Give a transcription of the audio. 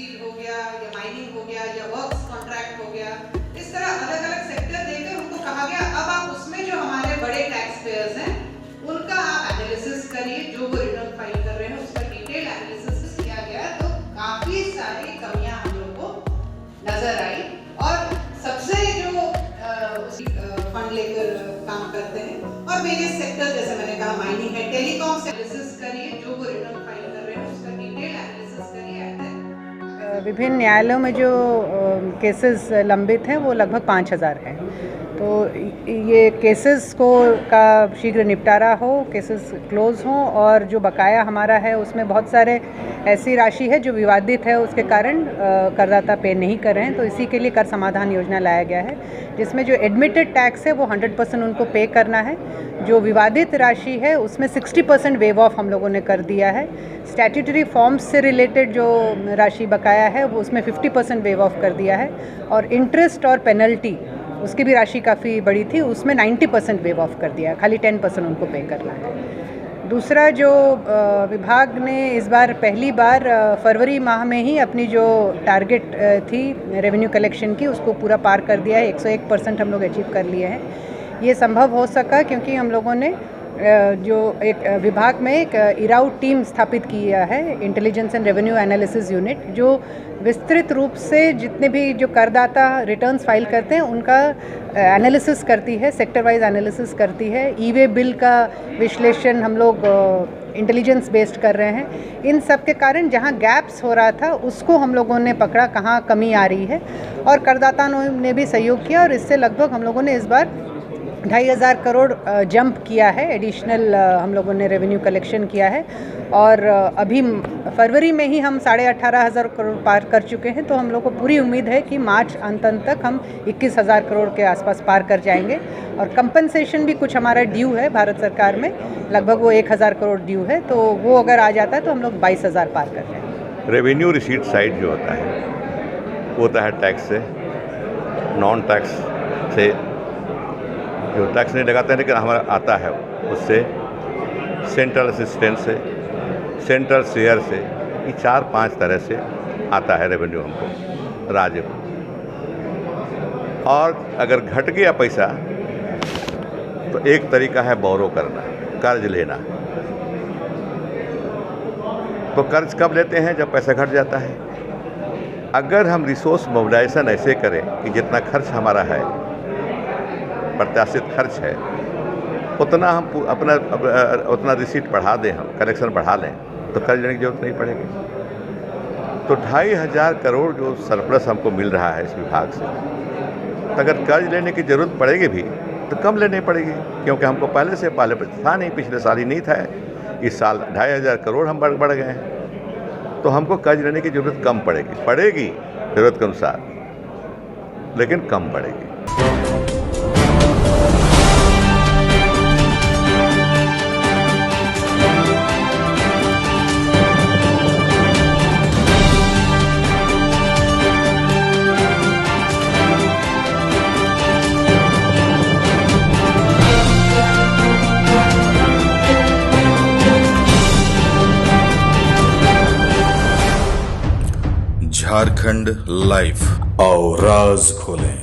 Steel हो गया या माइनिंग हो गया या वर्क्स कॉन्ट्रैक्ट हो गया, इस तरह अलग अलग सेक्टर देकर उनको कहा गया अब आप उसमें जो हमारे बड़े टैक्स पेयर्स हैं उनका आप एनालिसिस करिए, जो वो रिटर्न फाइल कर रहे हैं उसका डिटेल एनालिसिस किया गया। तो काफी सारी कमियां हम लोग को नजर आई और सबसे जो फंड लेकर काम करते हैं और वेरियस सेक्टर जैसे मैंने कहा माइनिंग है, टेलीकॉम से एनालिसिस करिए, जो वो रिटर्न फाइल कर रहे हैं उसका डिटेल एनालिसिस करिए। विभिन्न न्यायालयों में जो केसेस लंबित हैं वो लगभग 5,000 हैं। तो ये केसेस का शीघ्र निपटारा हो, केसेस क्लोज हों और जो बकाया हमारा है उसमें बहुत सारे ऐसी राशि है जो विवादित है, उसके कारण करदाता पे नहीं कर रहे हैं। तो इसी के लिए कर समाधान योजना लाया गया है जिसमें जो एडमिटेड टैक्स है वो 100% उनको पे करना है। जो विवादित राशि है उसमें 60% वेव ऑफ हम लोगों ने कर दिया है। स्टैट्यूटरी फॉर्म्स से रिलेटेड जो राशि बकाया है वो उसमें 50% वेव ऑफ कर दिया है और इंटरेस्ट और पेनल्टी उसकी भी राशि काफ़ी बड़ी थी, उसमें 90% वेव ऑफ कर दिया है, खाली 10% उनको पे करना है। दूसरा जो विभाग ने इस बार पहली बार फरवरी माह में ही अपनी जो टारगेट थी रेवेन्यू कलेक्शन की उसको पूरा पार कर दिया है। 101% हम लोग अचीव कर लिए हैं। ये संभव हो सका क्योंकि हम लोगों ने जो एक विभाग में एक इराउ टीम स्थापित किया है, intelligence and revenue analysis unit, जो विस्तृत रूप से जितने भी जो करदाता रिटर्न्स फाइल करते हैं उनका एनालिसिस करती है, सेक्टर वाइज एनालिसिस करती है। ई-वे बिल का विश्लेषण हम लोग इंटेलिजेंस बेस्ड कर रहे हैं। इन सब के कारण जहां गैप्स हो रहा था उसको हम लोगों ने पकड़ा, कहां कमी आ रही है और करदाताओं ने भी सहयोग किया और इससे लगभग हम लोगों ने इस बार 2,500 करोड़ जंप किया है, एडिशनल हम लोगों ने रेवेन्यू कलेक्शन किया है और अभी फरवरी में ही हम 18,500 करोड़ पार कर चुके हैं। तो हम लोग को पूरी उम्मीद है कि मार्च अंत तक हम 21,000 करोड़ के आसपास पार कर जाएंगे और कंपनसेशन भी कुछ हमारा ड्यू है भारत सरकार में, लगभग वो 1,000 करोड़ ड्यू है। तो वो अगर आ जाता है तो हम लोग 22,000 पार कर जाएंगे। रेवेन्यू रिसीट साइड जो होता है वो होता है टैक्स से, नॉन टैक्स से, जो टैक्स नहीं लगाते हैं लेकिन हमारा आता है उससे, सेंट्रल असिस्टेंस से, सेंट्रल शेयर से, ये 4-5 तरह से आता है रेवेन्यू हमको, राज्य को। और अगर घट गया पैसा तो एक तरीका है बोरो करना, कर्ज लेना। तो कर्ज कब लेते हैं? जब पैसा घट जाता है। अगर हम रिसोर्स मोबिलाइजेशन ऐसे करें कि जितना खर्च हमारा है, प्रत्याशित खर्च है, उतना हम अपना उतना रिसीट बढ़ा दें, हम कलेक्शन बढ़ा लें, तो कर्ज लेने की जरूरत नहीं पड़ेगी। तो 2,500 करोड़ जो सरप्लस हमको मिल रहा है इस विभाग से, तो अगर कर्ज लेने की ज़रूरत पड़ेगी भी तो कम लेनी पड़ेगी, क्योंकि हमको पहले था नहीं, पिछले साल ही नहीं था। इस साल 2,500 करोड़ हम बढ़ गए हैं, तो हमको कर्ज लेने की ज़रूरत कम पड़ेगी ज़रूरत के अनुसार, लेकिन कम पड़ेगी। झारखंड लाइफ, और राज खोलें।